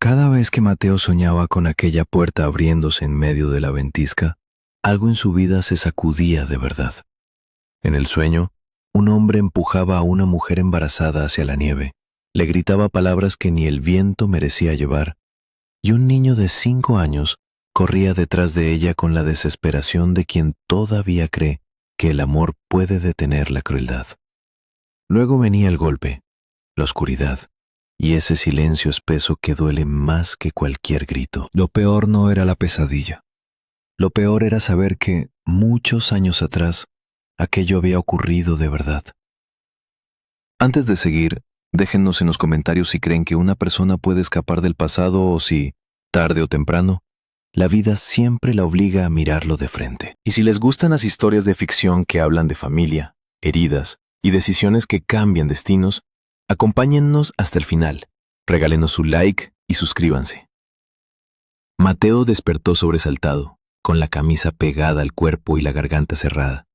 Cada vez que Mateo soñaba con aquella puerta abriéndose en medio de la ventisca, algo en su vida se sacudía de verdad. En el sueño, un hombre empujaba a una mujer embarazada hacia la nieve, le gritaba palabras que ni el viento merecía llevar, y un niño de 5 años corría detrás de ella con la desesperación de quien todavía cree que el amor puede detener la crueldad. Luego venía el golpe, la oscuridad, y ese silencio espeso que duele más que cualquier grito. Lo peor no era la pesadilla. Lo peor era saber que, muchos años atrás, aquello había ocurrido de verdad. Antes de seguir, déjennos en los comentarios si creen que una persona puede escapar del pasado o si, tarde o temprano, la vida siempre la obliga a mirarlo de frente. Y si les gustan las historias de ficción que hablan de familia, heridas y decisiones que cambian destinos, acompáñennos hasta el final, regálenos su like y suscríbanse. Mateo despertó sobresaltado, con la camisa pegada al cuerpo y la garganta cerrada.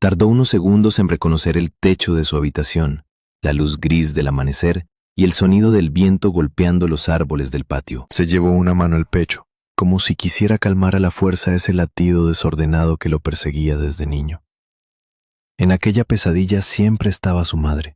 Tardó unos segundos en reconocer el techo de su habitación, la luz gris del amanecer y el sonido del viento golpeando los árboles del patio. Se llevó una mano al pecho, como si quisiera calmar a la fuerza ese latido desordenado que lo perseguía desde niño. En aquella pesadilla siempre estaba su madre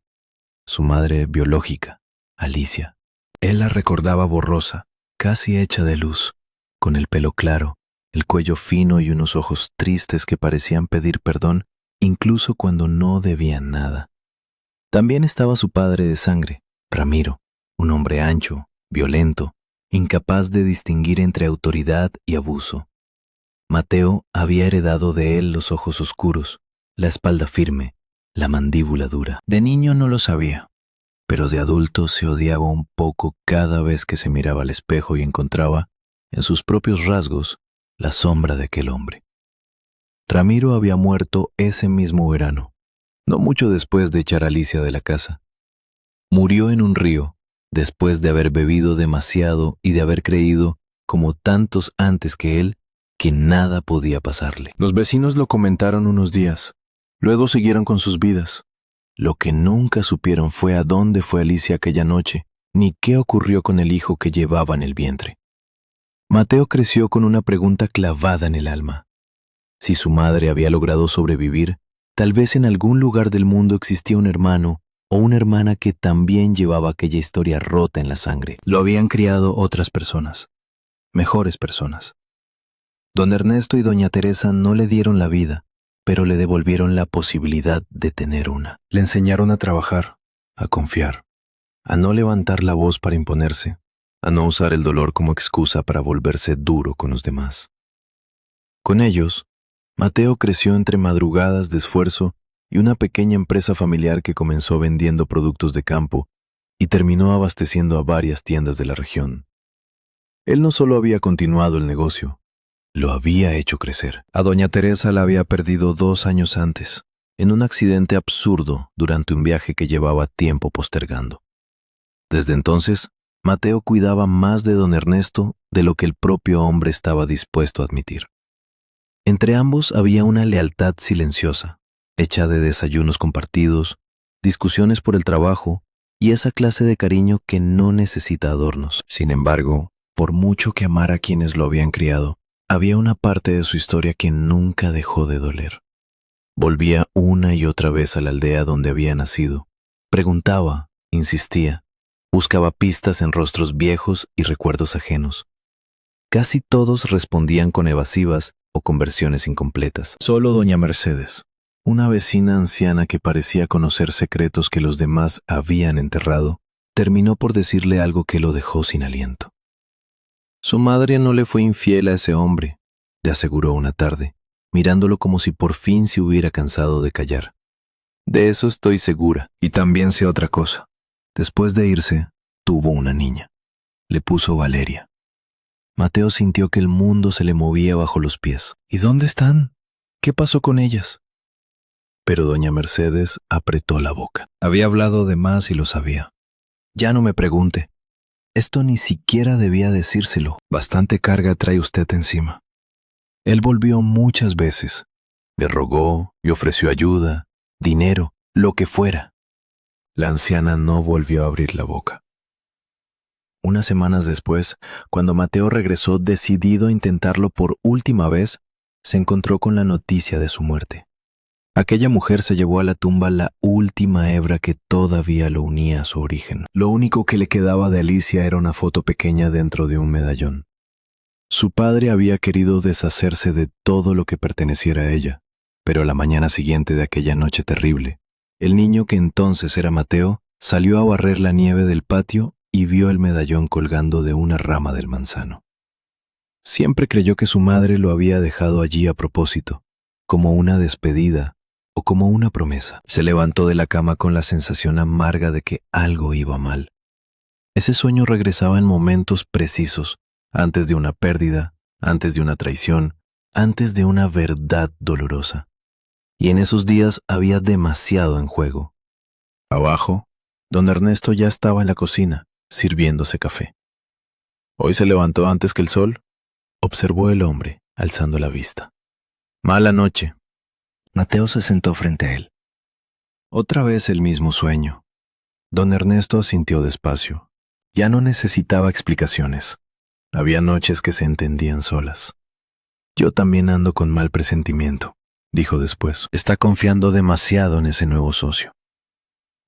biológica, Alicia. Él la recordaba borrosa, casi hecha de luz, con el pelo claro, el cuello fino y unos ojos tristes que parecían pedir perdón incluso cuando no debían nada. También estaba su padre de sangre, Ramiro, un hombre ancho, violento, incapaz de distinguir entre autoridad y abuso. Mateo había heredado de él los ojos oscuros, la espalda firme, la mandíbula dura. De niño no lo sabía, pero de adulto se odiaba un poco cada vez que se miraba al espejo y encontraba, en sus propios rasgos, la sombra de aquel hombre. Ramiro había muerto ese mismo verano, no mucho después de echar a Alicia de la casa. Murió en un río, después de haber bebido demasiado y de haber creído, como tantos antes que él, que nada podía pasarle. Los vecinos lo comentaron unos días. Luego siguieron con sus vidas. Lo que nunca supieron fue a dónde fue Alicia aquella noche, ni qué ocurrió con el hijo que llevaba en el vientre. Mateo creció con una pregunta clavada en el alma. Si su madre había logrado sobrevivir, tal vez en algún lugar del mundo existía un hermano o una hermana que también llevaba aquella historia rota en la sangre. Lo habían criado otras personas, mejores personas. Don Ernesto y doña Teresa no le dieron la vida, pero le devolvieron la posibilidad de tener una. Le enseñaron a trabajar, a confiar, a no levantar la voz para imponerse, a no usar el dolor como excusa para volverse duro con los demás. Con ellos, Mateo creció entre madrugadas de esfuerzo y una pequeña empresa familiar que comenzó vendiendo productos de campo y terminó abasteciendo a varias tiendas de la región. Él no solo había continuado el negocio, lo había hecho crecer. A doña Teresa la había perdido 2 años antes, en un accidente absurdo durante un viaje que llevaba tiempo postergando. Desde entonces, Mateo cuidaba más de don Ernesto de lo que el propio hombre estaba dispuesto a admitir. Entre ambos había una lealtad silenciosa, hecha de desayunos compartidos, discusiones por el trabajo y esa clase de cariño que no necesita adornos. Sin embargo, por mucho que amara a quienes lo habían criado, había una parte de su historia que nunca dejó de doler. Volvía una y otra vez a la aldea donde había nacido. Preguntaba, insistía, buscaba pistas en rostros viejos y recuerdos ajenos. Casi todos respondían con evasivas o con versiones incompletas. Solo doña Mercedes, una vecina anciana que parecía conocer secretos que los demás habían enterrado, terminó por decirle algo que lo dejó sin aliento. Su madre no le fue infiel a ese hombre, le aseguró una tarde, mirándolo como si por fin se hubiera cansado de callar. De eso estoy segura. Y también sé otra cosa. Después de irse, tuvo una niña. Le puso Valeria. Mateo sintió que el mundo se le movía bajo los pies. ¿Y dónde están? ¿Qué pasó con ellas? Pero doña Mercedes apretó la boca. Había hablado de más y lo sabía. Ya no me pregunte. Esto ni siquiera debía decírselo. Bastante carga trae usted encima. Él volvió muchas veces. Le rogó y ofreció ayuda, dinero, lo que fuera. La anciana no volvió a abrir la boca. Unas semanas después, cuando Mateo regresó decidido a intentarlo por última vez, se encontró con la noticia de su muerte. Aquella mujer se llevó a la tumba la última hebra que todavía lo unía a su origen. Lo único que le quedaba de Alicia era una foto pequeña dentro de un medallón. Su padre había querido deshacerse de todo lo que perteneciera a ella, pero la mañana siguiente de aquella noche terrible, el niño que entonces era Mateo salió a barrer la nieve del patio y vio el medallón colgando de una rama del manzano. Siempre creyó que su madre lo había dejado allí a propósito, como una despedida o como una promesa. Se levantó de la cama con la sensación amarga de que algo iba mal. Ese sueño regresaba en momentos precisos, antes de una pérdida, antes de una traición, antes de una verdad dolorosa. Y en esos días había demasiado en juego. Abajo, don Ernesto ya estaba en la cocina, sirviéndose café. «¿Hoy se levantó antes que el sol?», observó el hombre, alzando la vista. «Mala noche». Mateo se sentó frente a él. Otra vez el mismo sueño. Don Ernesto asintió despacio. Ya no necesitaba explicaciones. Había noches que se entendían solas. «Yo también ando con mal presentimiento», dijo después. «Está confiando demasiado en ese nuevo socio».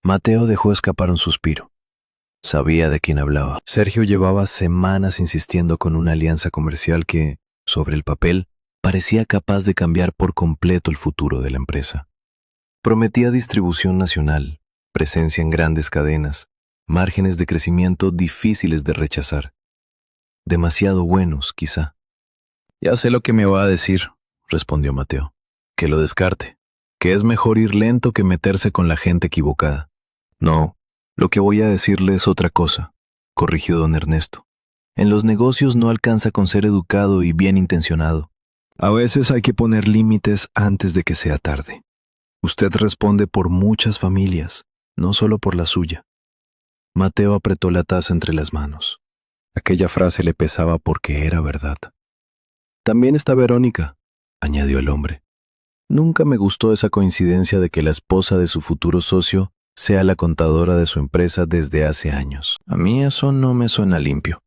Mateo dejó escapar un suspiro. Sabía de quién hablaba. Sergio llevaba semanas insistiendo con una alianza comercial que, sobre el papel, parecía capaz de cambiar por completo el futuro de la empresa. Prometía distribución nacional, presencia en grandes cadenas, márgenes de crecimiento difíciles de rechazar. Demasiado buenos, quizá. «Ya sé lo que me va a decir», respondió Mateo. «Que lo descarte, que es mejor ir lento que meterse con la gente equivocada». «No, lo que voy a decirle es otra cosa», corrigió don Ernesto. «En los negocios no alcanza con ser educado y bien intencionado. A veces hay que poner límites antes de que sea tarde. Usted responde por muchas familias, no solo por la suya». Mateo apretó la taza entre las manos. Aquella frase le pesaba porque era verdad. «También está Verónica», añadió el hombre. «Nunca me gustó esa coincidencia de que la esposa de su futuro socio sea la contadora de su empresa desde hace años. A mí eso no me suena limpio».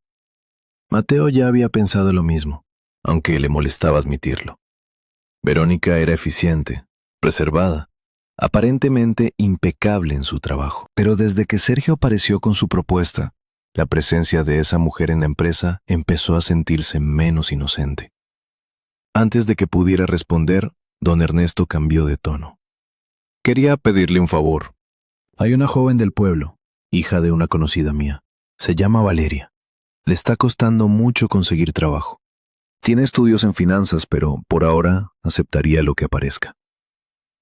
Mateo ya había pensado lo mismo, aunque le molestaba admitirlo. Verónica era eficiente, reservada, aparentemente impecable en su trabajo. Pero desde que Sergio apareció con su propuesta, la presencia de esa mujer en la empresa empezó a sentirse menos inocente. Antes de que pudiera responder, don Ernesto cambió de tono. «Quería pedirle un favor. Hay una joven del pueblo, hija de una conocida mía. Se llama Valeria. Le está costando mucho conseguir trabajo. Tiene estudios en finanzas, pero por ahora aceptaría lo que aparezca.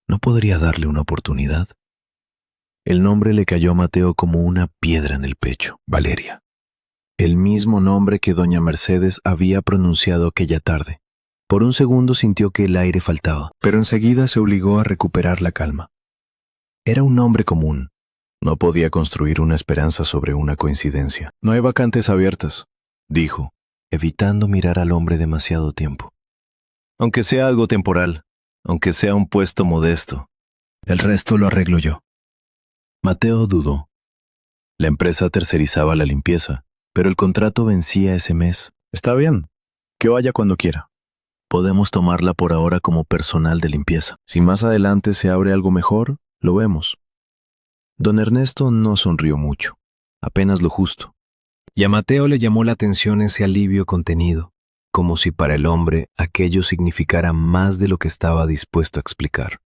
¿No podría darle una oportunidad?» El nombre le cayó a Mateo como una piedra en el pecho. Valeria. El mismo nombre que doña Mercedes había pronunciado aquella tarde. Por un segundo sintió que el aire faltaba, pero enseguida se obligó a recuperar la calma. Era un nombre común. No podía construir una esperanza sobre una coincidencia. «No hay vacantes abiertas», dijo, evitando mirar al hombre demasiado tiempo. «Aunque sea algo temporal, aunque sea un puesto modesto, el resto lo arreglo yo». Mateo dudó. La empresa tercerizaba la limpieza, pero el contrato vencía ese mes. «Está bien, que vaya cuando quiera. Podemos tomarla por ahora como personal de limpieza. Si más adelante se abre algo mejor, lo vemos». Don Ernesto no sonrió mucho, apenas lo justo. Y a Mateo le llamó la atención ese alivio contenido, como si para el hombre aquello significara más de lo que estaba dispuesto a explicar.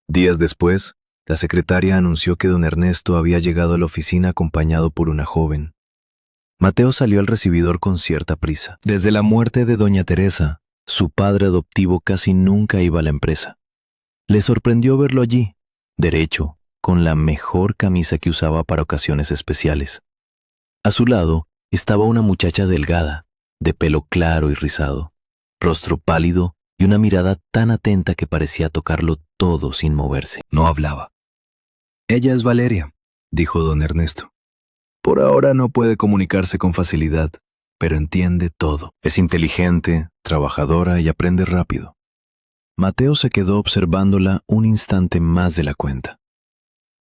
Días después, la secretaria anunció que don Ernesto había llegado a la oficina acompañado por una joven. Mateo salió al recibidor con cierta prisa. Desde la muerte de doña Teresa, su padre adoptivo casi nunca iba a la empresa. Le sorprendió verlo allí, derecho, con la mejor camisa que usaba para ocasiones especiales. A su lado estaba una muchacha delgada, de pelo claro y rizado, rostro pálido y una mirada tan atenta que parecía tocarlo todo sin moverse. No hablaba. «Ella es Valeria», dijo don Ernesto. «Por ahora no puede comunicarse con facilidad, pero entiende todo. Es inteligente, trabajadora y aprende rápido». Mateo se quedó observándola un instante más de la cuenta.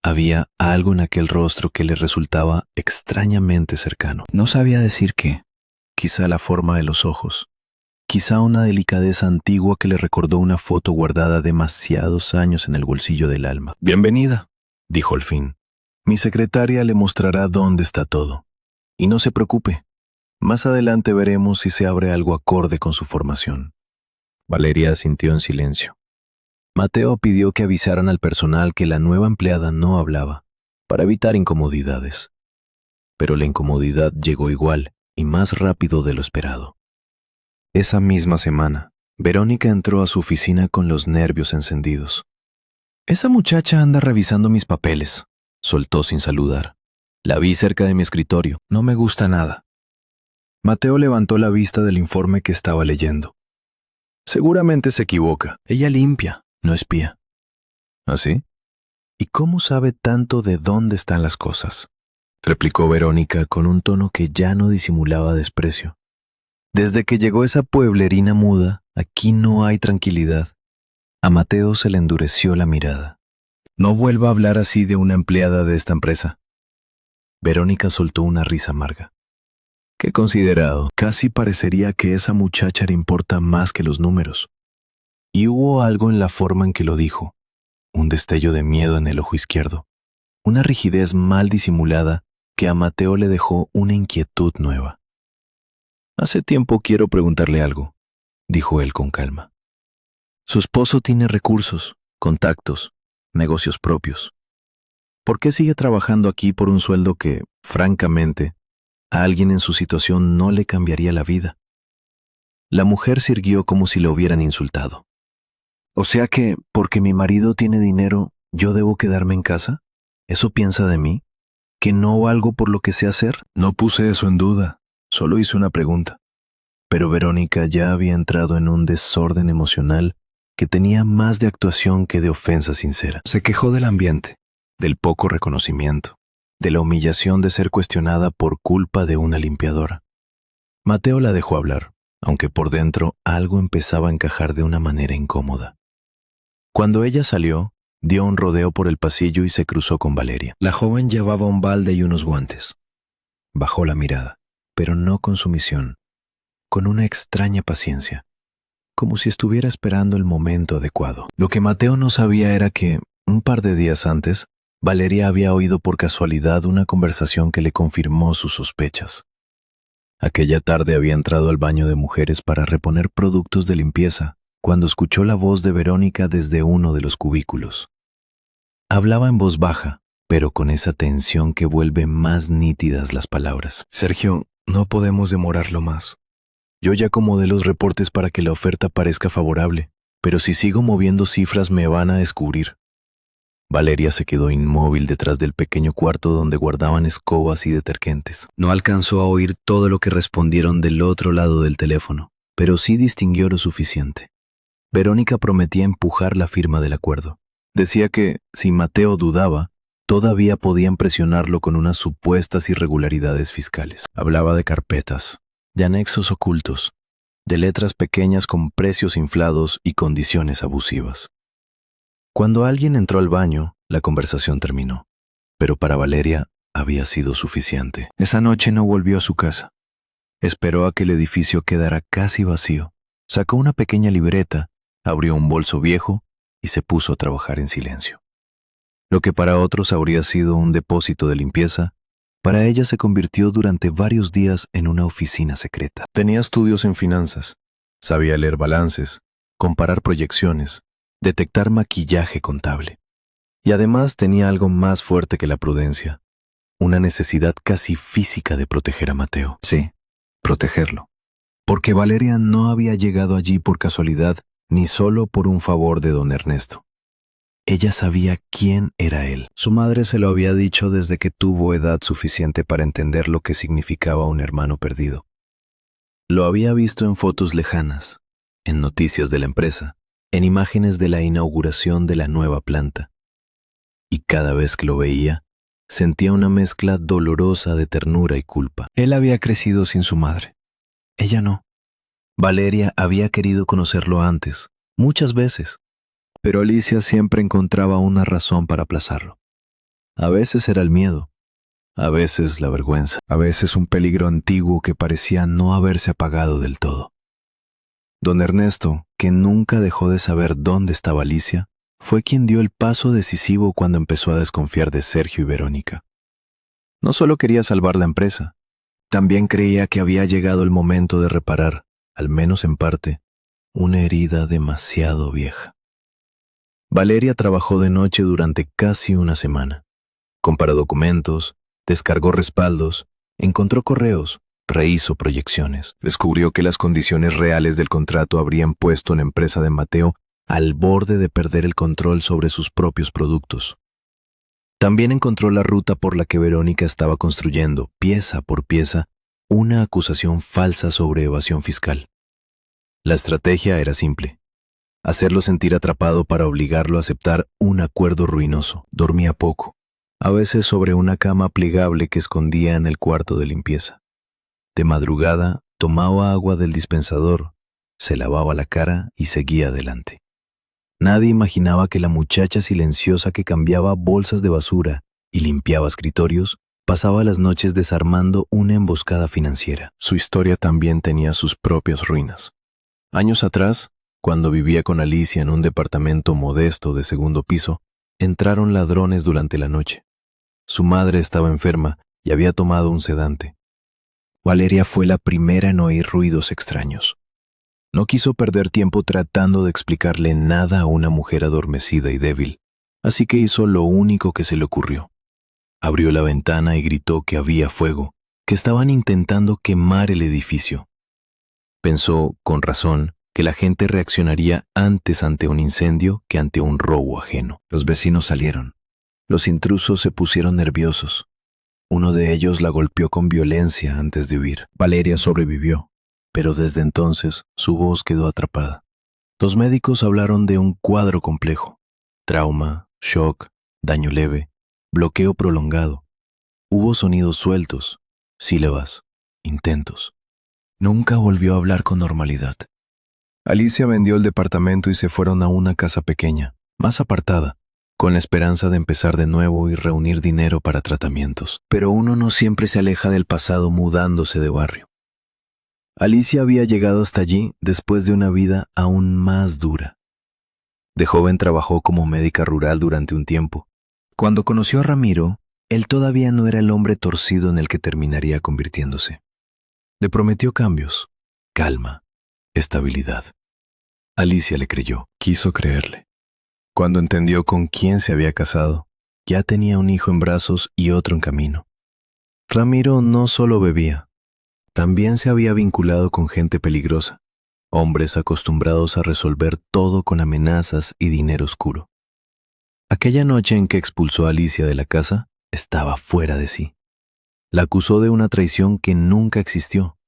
Había algo en aquel rostro que le resultaba extrañamente cercano. No sabía decir qué. Quizá la forma de los ojos. Quizá una delicadeza antigua que le recordó una foto guardada demasiados años en el bolsillo del alma. «Bienvenida», dijo al fin. «Mi secretaria le mostrará dónde está todo. Y no se preocupe. Más adelante veremos si se abre algo acorde con su formación». Valeria asintió en silencio. Mateo pidió que avisaran al personal que la nueva empleada no hablaba, para evitar incomodidades. Pero la incomodidad llegó igual y más rápido de lo esperado. Esa misma semana, Verónica entró a su oficina con los nervios encendidos. «Esa muchacha anda revisando mis papeles», soltó sin saludar. «La vi cerca de mi escritorio. No me gusta nada». Mateo levantó la vista del informe que estaba leyendo. «Seguramente se equivoca. Ella limpia, no espía». ¿Así? ¿Y cómo sabe tanto de dónde están las cosas?, replicó Verónica con un tono que ya no disimulaba desprecio. «Desde que llegó esa pueblerina muda, aquí no hay tranquilidad». A Mateo se le endureció la mirada. «No vuelva a hablar así de una empleada de esta empresa». Verónica soltó una risa amarga. «Qué considerado. Casi parecería que esa muchacha le importa más que los números». Y hubo algo en la forma en que lo dijo, un destello de miedo en el ojo izquierdo, una rigidez mal disimulada que a Mateo le dejó una inquietud nueva. «Hace tiempo quiero preguntarle algo», dijo él con calma. «Su esposo tiene recursos, contactos, negocios propios. ¿Por qué sigue trabajando aquí por un sueldo que, francamente, a alguien en su situación no le cambiaría la vida?» La mujer se irguió como si lo hubieran insultado. «O sea que, porque mi marido tiene dinero, ¿yo debo quedarme en casa? ¿Eso piensa de mí? ¿Que no valgo por lo que sé hacer?» «No puse eso en duda, solo hice una pregunta». Pero Verónica ya había entrado en un desorden emocional que tenía más de actuación que de ofensa sincera. Se quejó del ambiente, del poco reconocimiento, de la humillación de ser cuestionada por culpa de una limpiadora. Mateo la dejó hablar, aunque por dentro algo empezaba a encajar de una manera incómoda. Cuando ella salió, dio un rodeo por el pasillo y se cruzó con Valeria. La joven llevaba un balde y unos guantes. Bajó la mirada, pero no con sumisión, con una extraña paciencia, como si estuviera esperando el momento adecuado. Lo que Mateo no sabía era que, un par de días antes, Valeria había oído por casualidad una conversación que le confirmó sus sospechas. Aquella tarde había entrado al baño de mujeres para reponer productos de limpieza, cuando escuchó la voz de Verónica desde uno de los cubículos. Hablaba en voz baja, pero con esa tensión que vuelve más nítidas las palabras. «Sergio, no podemos demorarlo más. Yo ya acomodé los reportes para que la oferta parezca favorable, pero si sigo moviendo cifras me van a descubrir». Valeria se quedó inmóvil detrás del pequeño cuarto donde guardaban escobas y detergentes. No alcanzó a oír todo lo que respondieron del otro lado del teléfono, pero sí distinguió lo suficiente. Verónica prometía empujar la firma del acuerdo. Decía que, si Mateo dudaba, todavía podían presionarlo con unas supuestas irregularidades fiscales. Hablaba de carpetas, de anexos ocultos, de letras pequeñas con precios inflados y condiciones abusivas. Cuando alguien entró al baño, la conversación terminó, pero para Valeria había sido suficiente. Esa noche no volvió a su casa. Esperó a que el edificio quedara casi vacío, sacó una pequeña libreta, abrió un bolso viejo y se puso a trabajar en silencio. Lo que para otros habría sido un depósito de limpieza, para ella se convirtió durante varios días en una oficina secreta. Tenía estudios en finanzas, sabía leer balances, comparar proyecciones, detectar maquillaje contable. Y además tenía algo más fuerte que la prudencia, una necesidad casi física de proteger a Mateo. Sí, protegerlo. Porque Valeria no había llegado allí por casualidad ni solo por un favor de don Ernesto. Ella sabía quién era él. Su madre se lo había dicho desde que tuvo edad suficiente para entender lo que significaba un hermano perdido. Lo había visto en fotos lejanas, en noticias de la empresa, en imágenes de la inauguración de la nueva planta. Y cada vez que lo veía, sentía una mezcla dolorosa de ternura y culpa. Él había crecido sin su madre. Ella no. Valeria había querido conocerlo antes, muchas veces, pero Alicia siempre encontraba una razón para aplazarlo. A veces era el miedo, a veces la vergüenza, a veces un peligro antiguo que parecía no haberse apagado del todo. Don Ernesto, que nunca dejó de saber dónde estaba Alicia, fue quien dio el paso decisivo cuando empezó a desconfiar de Sergio y Verónica. No solo quería salvar la empresa, también creía que había llegado el momento de reparar, al menos en parte, una herida demasiado vieja. Valeria trabajó de noche durante casi una semana. Comparó documentos, descargó respaldos, encontró correos, rehizo proyecciones. Descubrió que las condiciones reales del contrato habrían puesto la empresa de Mateo al borde de perder el control sobre sus propios productos. También encontró la ruta por la que Verónica estaba construyendo, pieza por pieza, una acusación falsa sobre evasión fiscal. La estrategia era simple: hacerlo sentir atrapado para obligarlo a aceptar un acuerdo ruinoso. Dormía poco, a veces sobre una cama plegable que escondía en el cuarto de limpieza. De madrugada, tomaba agua del dispensador, se lavaba la cara y seguía adelante. Nadie imaginaba que la muchacha silenciosa que cambiaba bolsas de basura y limpiaba escritorios pasaba las noches desarmando una emboscada financiera. Su historia también tenía sus propias ruinas. Años atrás, cuando vivía con Alicia en un departamento modesto de segundo piso, entraron ladrones durante la noche. Su madre estaba enferma y había tomado un sedante. Valeria fue la primera en oír ruidos extraños. No quiso perder tiempo tratando de explicarle nada a una mujer adormecida y débil, así que hizo lo único que se le ocurrió. Abrió la ventana y gritó que había fuego, que estaban intentando quemar el edificio. Pensó, con razón, que la gente reaccionaría antes ante un incendio que ante un robo ajeno. Los vecinos salieron. Los intrusos se pusieron nerviosos. Uno de ellos la golpeó con violencia antes de huir. Valeria sobrevivió, pero desde entonces su voz quedó atrapada. Los médicos hablaron de un cuadro complejo: trauma, shock, daño leve, bloqueo prolongado. Hubo sonidos sueltos, sílabas, intentos. Nunca volvió a hablar con normalidad. Alicia vendió el departamento y se fueron a una casa pequeña, más apartada, con la esperanza de empezar de nuevo y reunir dinero para tratamientos. Pero uno no siempre se aleja del pasado mudándose de barrio. Alicia había llegado hasta allí después de una vida aún más dura. De joven trabajó como médica rural durante un tiempo. Cuando conoció a Ramiro, él todavía no era el hombre torcido en el que terminaría convirtiéndose. Le prometió cambios, calma, estabilidad. Alicia le creyó, quiso creerle. Cuando entendió con quién se había casado, ya tenía un hijo en brazos y otro en camino. Ramiro no solo bebía, también se había vinculado con gente peligrosa, hombres acostumbrados a resolver todo con amenazas y dinero oscuro. Aquella noche en que expulsó a Alicia de la casa, estaba fuera de sí. La acusó de una traición que nunca existió.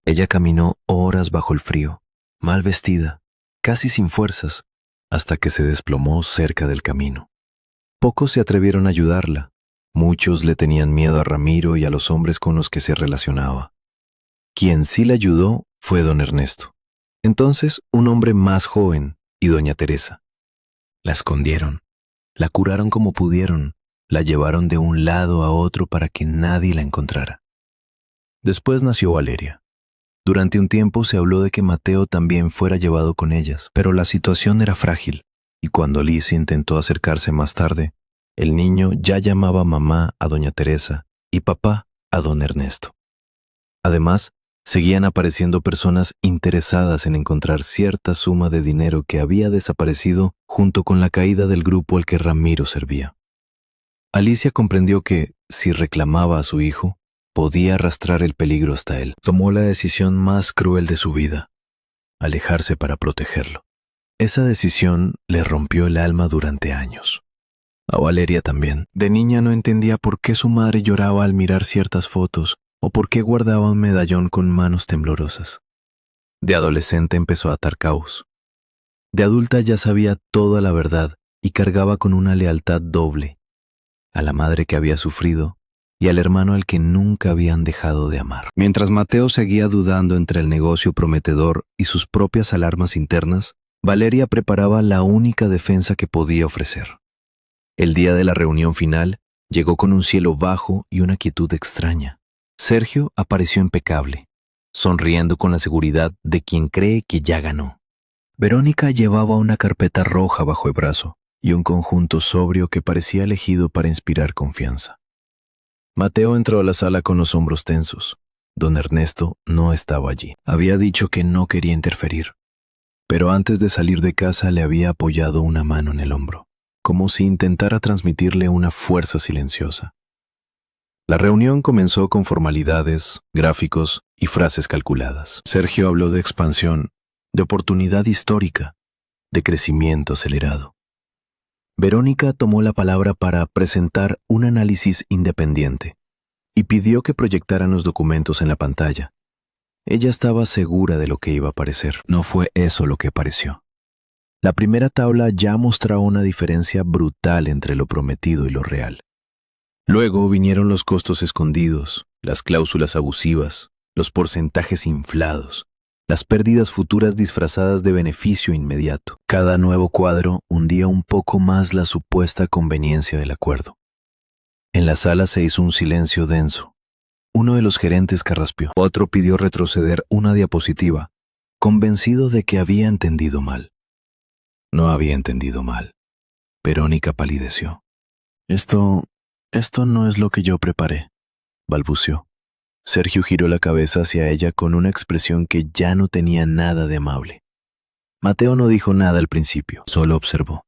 Ella caminó horas bajo el frío, mal vestida, casi sin fuerzas, hasta que se desplomó cerca del camino. Pocos se atrevieron a ayudarla. Muchos le tenían miedo a Ramiro y a los hombres con los que se relacionaba. Quien sí la ayudó fue don Ernesto. Entonces, un hombre más joven y doña Teresa. La escondieron, la curaron como pudieron, la llevaron de un lado a otro para que nadie la encontrara. Después nació Valeria. Durante un tiempo se habló de que Mateo también fuera llevado con ellas, pero la situación era frágil, y cuando Alicia intentó acercarse más tarde, el niño ya llamaba mamá a doña Teresa y papá a don Ernesto. Además, seguían apareciendo personas interesadas en encontrar cierta suma de dinero que había desaparecido junto con la caída del grupo al que Ramiro servía. Alicia comprendió que, si reclamaba a su hijo, podía arrastrar el peligro hasta él. Tomó la decisión más cruel de su vida: alejarse para protegerlo. Esa decisión le rompió el alma durante años. A Valeria también. De niña no entendía por qué su madre lloraba al mirar ciertas fotos o por qué guardaba un medallón con manos temblorosas. De adolescente empezó a atar cabos. De adulta ya sabía toda la verdad y cargaba con una lealtad doble: a la madre que había sufrido y al hermano al que nunca habían dejado de amar. Mientras Mateo seguía dudando entre el negocio prometedor y sus propias alarmas internas, Valeria preparaba la única defensa que podía ofrecer. El día de la reunión final, Llegó con un cielo bajo y una quietud extraña. Sergio apareció impecable, sonriendo con la seguridad de quien cree que ya ganó. Verónica llevaba una carpeta roja bajo el brazo y un conjunto sobrio que parecía elegido para inspirar confianza. Mateo entró a la sala con los hombros tensos. Don Ernesto no estaba allí. Había dicho que no quería interferir, pero antes de salir de casa le había apoyado una mano en el hombro, como si intentara transmitirle una fuerza silenciosa. La reunión comenzó con formalidades, gráficos y frases calculadas. Sergio habló de expansión, de oportunidad histórica, de crecimiento acelerado. Verónica tomó la palabra para presentar un análisis independiente y pidió que proyectaran los documentos en la pantalla. Ella estaba segura de lo que iba a parecer. No fue eso lo que pareció. La primera tabla ya mostraba una diferencia brutal entre lo prometido y lo real. Luego vinieron los costos escondidos, las cláusulas abusivas, los porcentajes inflados, las pérdidas futuras disfrazadas de beneficio inmediato. Cada nuevo cuadro hundía un poco más la supuesta conveniencia del acuerdo. En la sala se hizo un silencio denso. Uno de los gerentes carraspeó. Otro pidió retroceder una diapositiva, convencido de que había entendido mal. No había entendido mal. Verónica palideció. Esto no es lo que yo preparé, balbuceó. Sergio giró la cabeza hacia ella con una expresión que ya no tenía nada de amable. Mateo no dijo nada al principio, solo observó.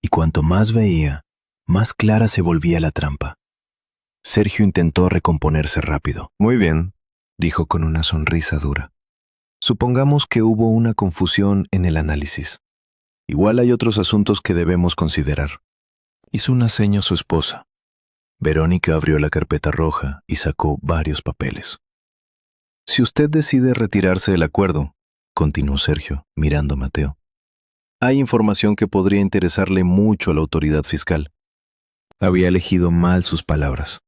Y cuanto más veía, más clara se volvía la trampa. Sergio intentó recomponerse rápido. Muy bien, dijo con una sonrisa dura. Supongamos que hubo una confusión en el análisis. Igual hay otros asuntos que debemos considerar. Hizo una seña a su esposa. Verónica abrió la carpeta roja y sacó varios papeles. Si usted decide retirarse del acuerdo, continuó Sergio, mirando a Mateo, hay información que podría interesarle mucho a la autoridad fiscal. Había elegido mal sus palabras.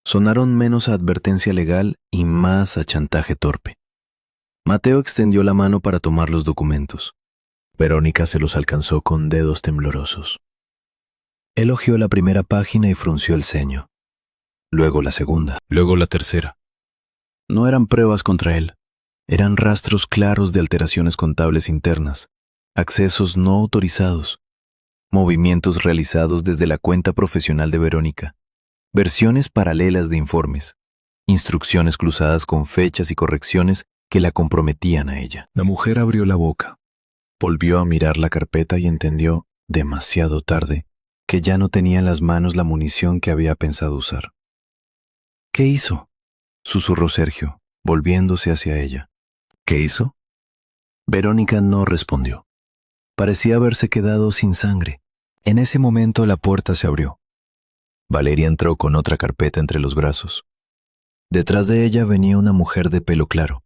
Sonaron menos a advertencia legal y más a chantaje torpe. Mateo extendió la mano para tomar los documentos. Verónica se los alcanzó con dedos temblorosos. Elogió la primera página y frunció el ceño. Luego la segunda, luego la tercera. No eran pruebas contra él. Eran rastros claros de alteraciones contables internas, accesos no autorizados, movimientos realizados desde la cuenta profesional de Verónica, versiones paralelas de informes, instrucciones cruzadas con fechas y correcciones que la comprometían a ella. La mujer abrió la boca, volvió a mirar la carpeta y entendió, demasiado tarde, que ya no tenía en las manos la munición que había pensado usar. ¿Qué hizo?, susurró Sergio, volviéndose hacia ella. ¿Qué hizo? Verónica no respondió. Parecía haberse quedado sin sangre. En ese momento la puerta se abrió. Valeria entró con otra carpeta entre los brazos. Detrás de ella venía una mujer de pelo claro,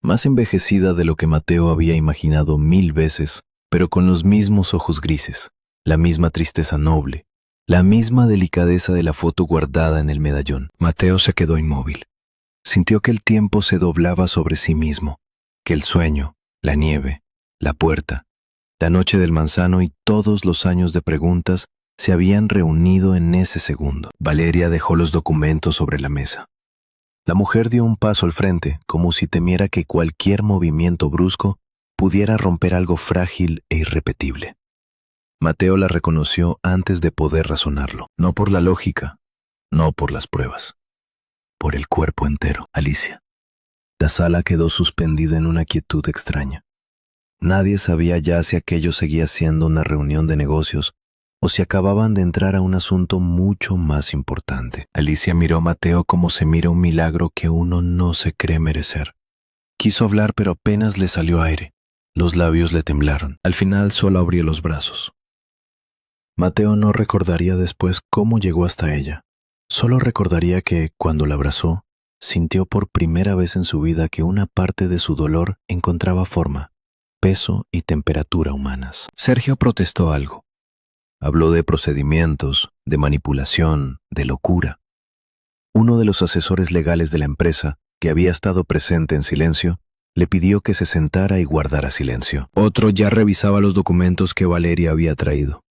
más envejecida de lo que Mateo había imaginado 1000 veces, pero con los mismos ojos grises, la misma tristeza noble, la misma delicadeza de la foto guardada en el medallón. Mateo se quedó inmóvil. Sintió que el tiempo se doblaba sobre sí mismo, que el sueño, la nieve, la puerta, la noche del manzano y todos los años de preguntas se habían reunido en ese segundo. Valeria dejó los documentos sobre la mesa. La mujer dio un paso al frente, como si temiera que cualquier movimiento brusco pudiera romper algo frágil e irrepetible. Mateo la reconoció antes de poder razonarlo, no por la lógica, no por las pruebas, por el cuerpo entero. Alicia. La sala quedó suspendida en una quietud extraña. Nadie sabía ya si aquello seguía siendo una reunión de negocios o si acababan de entrar a un asunto mucho más importante. Alicia miró a Mateo como se mira un milagro que uno no se cree merecer. Quiso hablar, pero apenas le salió aire. Los labios le temblaron. Al final solo abrió los brazos. Mateo no recordaría después cómo llegó hasta ella. Solo recordaría que, cuando la abrazó, sintió por primera vez en su vida que una parte de su dolor encontraba forma, peso y temperatura humanas. Sergio protestó algo. Habló de procedimientos, de manipulación, de locura. Uno de los asesores legales de la empresa, que había estado presente en silencio, le pidió que se sentara y guardara silencio. Otro ya revisaba los documentos que Valeria había traído.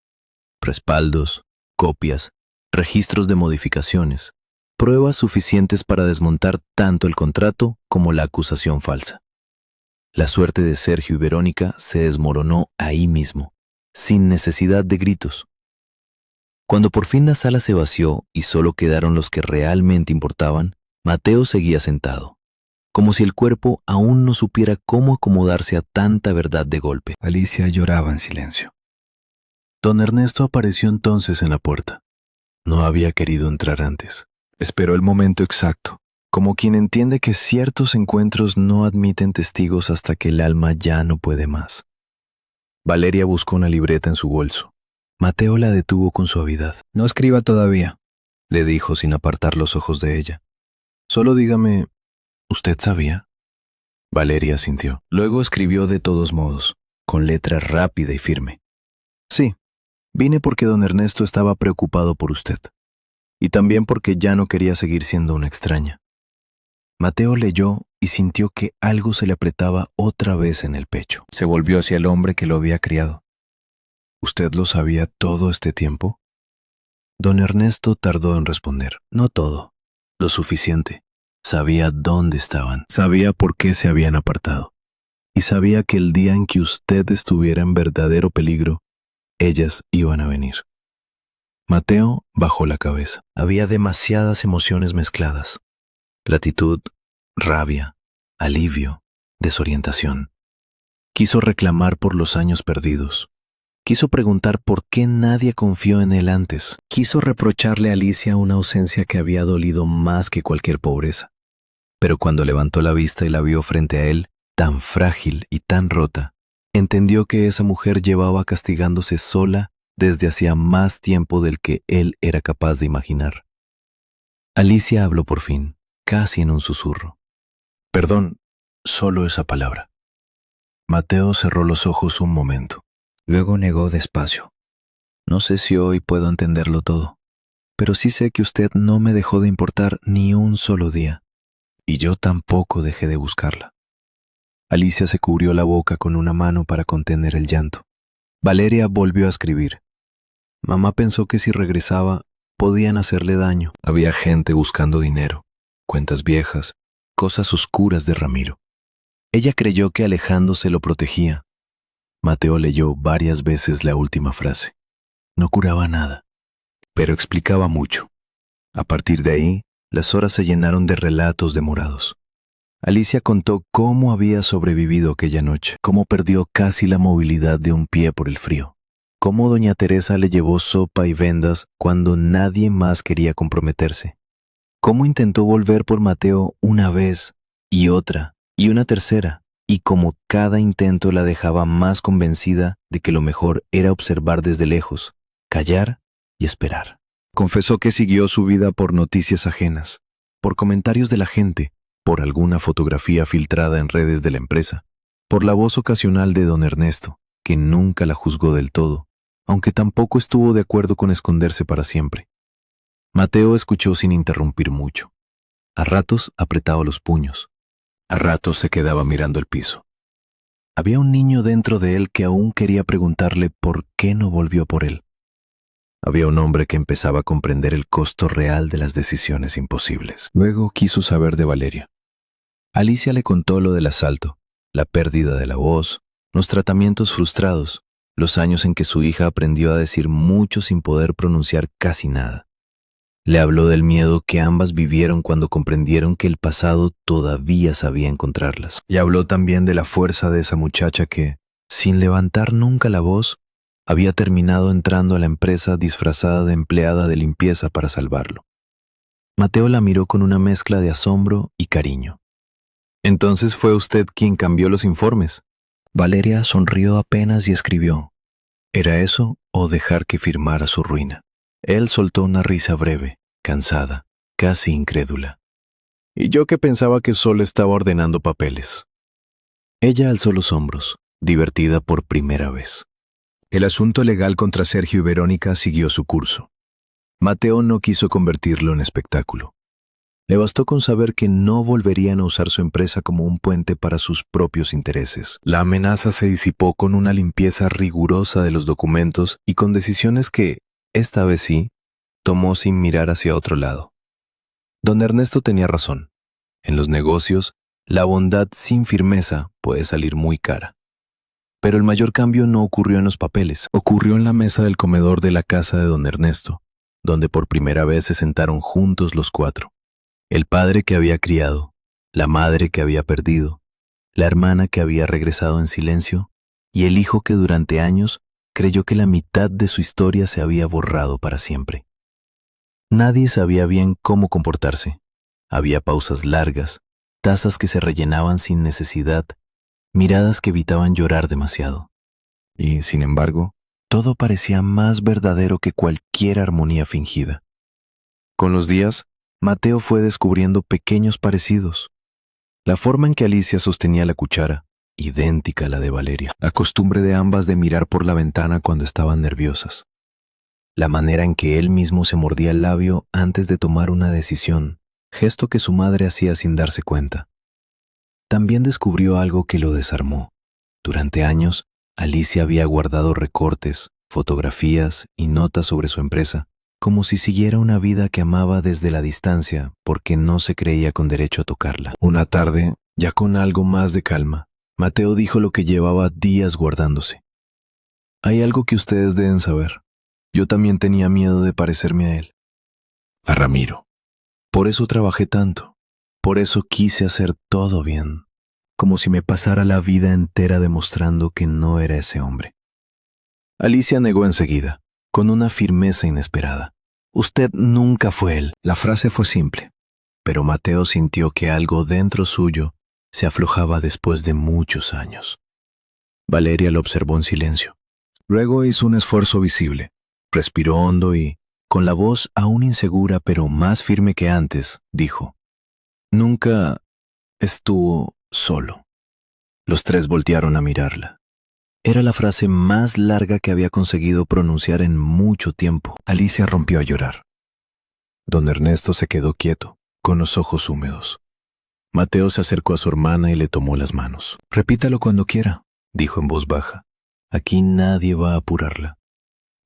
Respaldos, copias, registros de modificaciones, pruebas suficientes para desmontar tanto el contrato como la acusación falsa. La suerte de Sergio y Verónica se desmoronó ahí mismo, sin necesidad de gritos. Cuando por fin la sala se vació y solo quedaron los que realmente importaban, Mateo seguía sentado, como si el cuerpo aún no supiera cómo acomodarse a tanta verdad de golpe. Alicia lloraba en silencio. Don Ernesto apareció entonces en la puerta. No había querido entrar antes. Esperó el momento exacto, como quien entiende que ciertos encuentros no admiten testigos hasta que el alma ya no puede más. Valeria buscó una libreta en su bolso. Mateo la detuvo con suavidad. No escriba todavía, le dijo sin apartar los ojos de ella. Solo dígame, ¿usted sabía? Valeria asintió. Luego escribió de todos modos, con letra rápida y firme. Sí, vine porque don Ernesto estaba preocupado por usted. Y también porque ya no quería seguir siendo una extraña. Mateo leyó y sintió que algo se le apretaba otra vez en el pecho. Se volvió hacia el hombre que lo había criado. ¿Usted lo sabía todo este tiempo? Don Ernesto tardó en responder. No todo, lo suficiente. Sabía dónde estaban, sabía por qué se habían apartado. Y sabía que el día en que usted estuviera en verdadero peligro, ellas iban a venir. Mateo bajó la cabeza. Había demasiadas emociones mezcladas. Gratitud, rabia, alivio, desorientación. Quiso reclamar por los años perdidos. Quiso preguntar por qué nadie confió en él antes. Quiso reprocharle a Alicia una ausencia que había dolido más que cualquier pobreza. Pero cuando levantó la vista y la vio frente a él, tan frágil y tan rota, entendió que esa mujer llevaba castigándose sola desde hacía más tiempo del que él era capaz de imaginar. Alicia habló por fin, casi en un susurro. Perdón, solo esa palabra. Mateo cerró los ojos un momento. Luego negó despacio. No sé si hoy puedo entenderlo todo, pero sí sé que usted no me dejó de importar ni un solo día, y yo tampoco dejé de buscarla. Alicia se cubrió la boca con una mano para contener el llanto. Valeria volvió a escribir. Mamá pensó que si regresaba, podían hacerle daño. Había gente buscando dinero, cuentas viejas, cosas oscuras de Ramiro. Ella creyó que alejándose lo protegía. Mateo leyó varias veces la última frase. No curaba nada, pero explicaba mucho. A partir de ahí, las horas se llenaron de relatos demorados. Alicia contó cómo había sobrevivido aquella noche, cómo perdió casi la movilidad de un pie por el frío, cómo doña Teresa le llevó sopa y vendas cuando nadie más quería comprometerse, cómo intentó volver por Mateo una vez y otra y una tercera, y como cada intento la dejaba más convencida de que lo mejor era observar desde lejos, callar y esperar. Confesó que siguió su vida por noticias ajenas, por comentarios de la gente, por alguna fotografía filtrada en redes de la empresa, por la voz ocasional de don Ernesto, que nunca la juzgó del todo, aunque tampoco estuvo de acuerdo con esconderse para siempre. Mateo escuchó sin interrumpir mucho. A ratos apretaba los puños. A ratos se quedaba mirando el piso. Había un niño dentro de él que aún quería preguntarle por qué no volvió por él. Había un hombre que empezaba a comprender el costo real de las decisiones imposibles. Luego quiso saber de Valeria. Alicia le contó lo del asalto, la pérdida de la voz, los tratamientos frustrados, los años en que su hija aprendió a decir mucho sin poder pronunciar casi nada. Le habló del miedo que ambas vivieron cuando comprendieron que el pasado todavía sabía encontrarlas. Y habló también de la fuerza de esa muchacha que, sin levantar nunca la voz, había terminado entrando a la empresa disfrazada de empleada de limpieza para salvarlo. Mateo la miró con una mezcla de asombro y cariño. «¿Entonces fue usted quien cambió los informes?» Valeria sonrió apenas y escribió. ¿Era eso o dejar que firmara su ruina? Él soltó una risa breve, cansada, casi incrédula. Y yo que pensaba que solo estaba ordenando papeles. Ella alzó los hombros, divertida por primera vez. El asunto legal contra Sergio y Verónica siguió su curso. Mateo no quiso convertirlo en espectáculo. Le bastó con saber que no volverían a usar su empresa como un puente para sus propios intereses. La amenaza se disipó con una limpieza rigurosa de los documentos y con decisiones que, esta vez sí, tomó sin mirar hacia otro lado. Don Ernesto tenía razón. En los negocios, la bondad sin firmeza puede salir muy cara. Pero el mayor cambio no ocurrió en los papeles, ocurrió en la mesa del comedor de la casa de don Ernesto, donde por primera vez se sentaron juntos los cuatro. El padre que había criado, la madre que había perdido, la hermana que había regresado en silencio y el hijo que durante años creyó que la mitad de su historia se había borrado para siempre. Nadie sabía bien cómo comportarse. Había pausas largas, tazas que se rellenaban sin necesidad, miradas que evitaban llorar demasiado. Y, sin embargo, todo parecía más verdadero que cualquier armonía fingida. Con los días, Mateo fue descubriendo pequeños parecidos. La forma en que Alicia sostenía la cuchara, idéntica a la de Valeria. La costumbre de ambas de mirar por la ventana cuando estaban nerviosas. La manera en que él mismo se mordía el labio antes de tomar una decisión, gesto que su madre hacía sin darse cuenta. También descubrió algo que lo desarmó. Durante años, Alicia había guardado recortes, fotografías y notas sobre su empresa, como si siguiera una vida que amaba desde la distancia porque no se creía con derecho a tocarla. Una tarde, ya con algo más de calma, Mateo dijo lo que llevaba días guardándose. Hay algo que ustedes deben saber. Yo también tenía miedo de parecerme a él. A Ramiro. Por eso trabajé tanto. Por eso quise hacer todo bien. Como si me pasara la vida entera demostrando que no era ese hombre. Alicia negó enseguida, con una firmeza inesperada. Usted nunca fue él. La frase fue simple, pero Mateo sintió que algo dentro suyo se aflojaba después de muchos años. Valeria lo observó en silencio. Luego hizo un esfuerzo visible. Respiró hondo y, con la voz aún insegura pero más firme que antes, dijo: Nunca estuvo solo. Los tres voltearon a mirarla. Era la frase más larga que había conseguido pronunciar en mucho tiempo. Alicia rompió a llorar. Don Ernesto se quedó quieto, con los ojos húmedos. Mateo se acercó a su hermana y le tomó las manos. Repítalo cuando quiera, dijo en voz baja. Aquí nadie va a apurarla.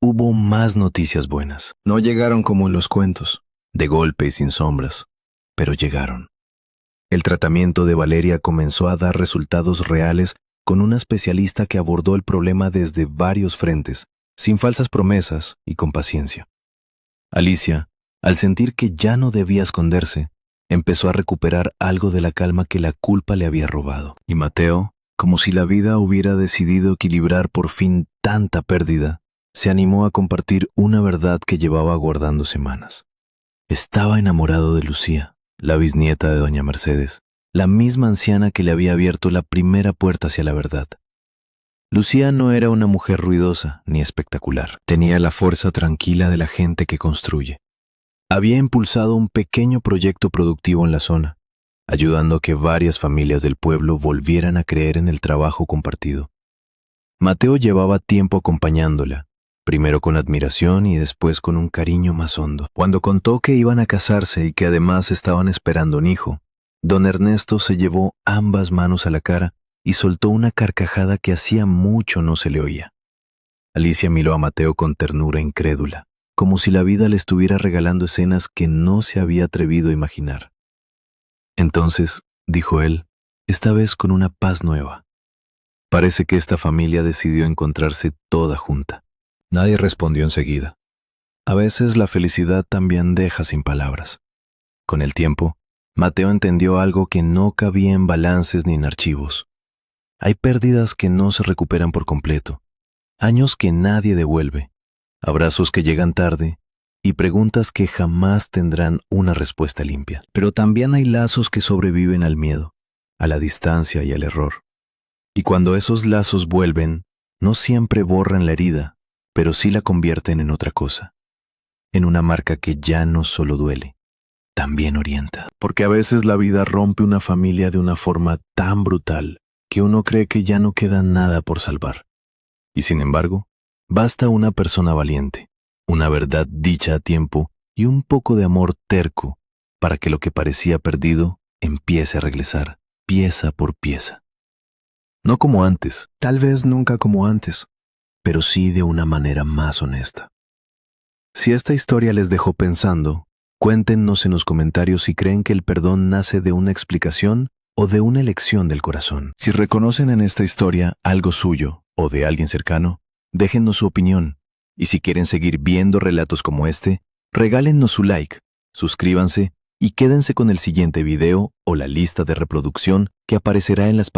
Hubo más noticias buenas. No llegaron como en los cuentos, de golpe y sin sombras, pero llegaron. El tratamiento de Valeria comenzó a dar resultados reales con una especialista que abordó el problema desde varios frentes, sin falsas promesas y con paciencia. Alicia, al sentir que ya no debía esconderse, empezó a recuperar algo de la calma que la culpa le había robado. Y Mateo, como si la vida hubiera decidido equilibrar por fin tanta pérdida, se animó a compartir una verdad que llevaba guardando semanas. Estaba enamorado de Lucía, la bisnieta de doña Mercedes, la misma anciana que le había abierto la primera puerta hacia la verdad. Lucía no era una mujer ruidosa ni espectacular. Tenía la fuerza tranquila de la gente que construye. Había impulsado un pequeño proyecto productivo en la zona, ayudando a que varias familias del pueblo volvieran a creer en el trabajo compartido. Mateo llevaba tiempo acompañándola, primero con admiración y después con un cariño más hondo. Cuando contó que iban a casarse y que además estaban esperando un hijo, don Ernesto se llevó ambas manos a la cara y soltó una carcajada que hacía mucho no se le oía. Alicia miró a Mateo con ternura incrédula, como si la vida le estuviera regalando escenas que no se había atrevido a imaginar. Entonces, dijo él, esta vez con una paz nueva. Parece que esta familia decidió encontrarse toda junta. Nadie respondió enseguida. A veces la felicidad también deja sin palabras. Con el tiempo, Mateo entendió algo que no cabía en balances ni en archivos. Hay pérdidas que no se recuperan por completo, años que nadie devuelve, abrazos que llegan tarde y preguntas que jamás tendrán una respuesta limpia. Pero también hay lazos que sobreviven al miedo, a la distancia y al error. Y cuando esos lazos vuelven, no siempre borran la herida, pero sí la convierten en otra cosa, en una marca que ya no solo duele, también orienta. Porque a veces la vida rompe una familia de una forma tan brutal que uno cree que ya no queda nada por salvar. Y sin embargo, basta una persona valiente, una verdad dicha a tiempo y un poco de amor terco para que lo que parecía perdido empiece a regresar, pieza por pieza. No como antes, tal vez nunca como antes, pero sí de una manera más honesta. Si esta historia les dejó pensando, cuéntenos en los comentarios si creen que el perdón nace de una explicación o de una elección del corazón. Si reconocen en esta historia algo suyo o de alguien cercano, déjennos su opinión. Y si quieren seguir viendo relatos como este, regálennos su like, suscríbanse y quédense con el siguiente video o la lista de reproducción que aparecerá en las pantallas.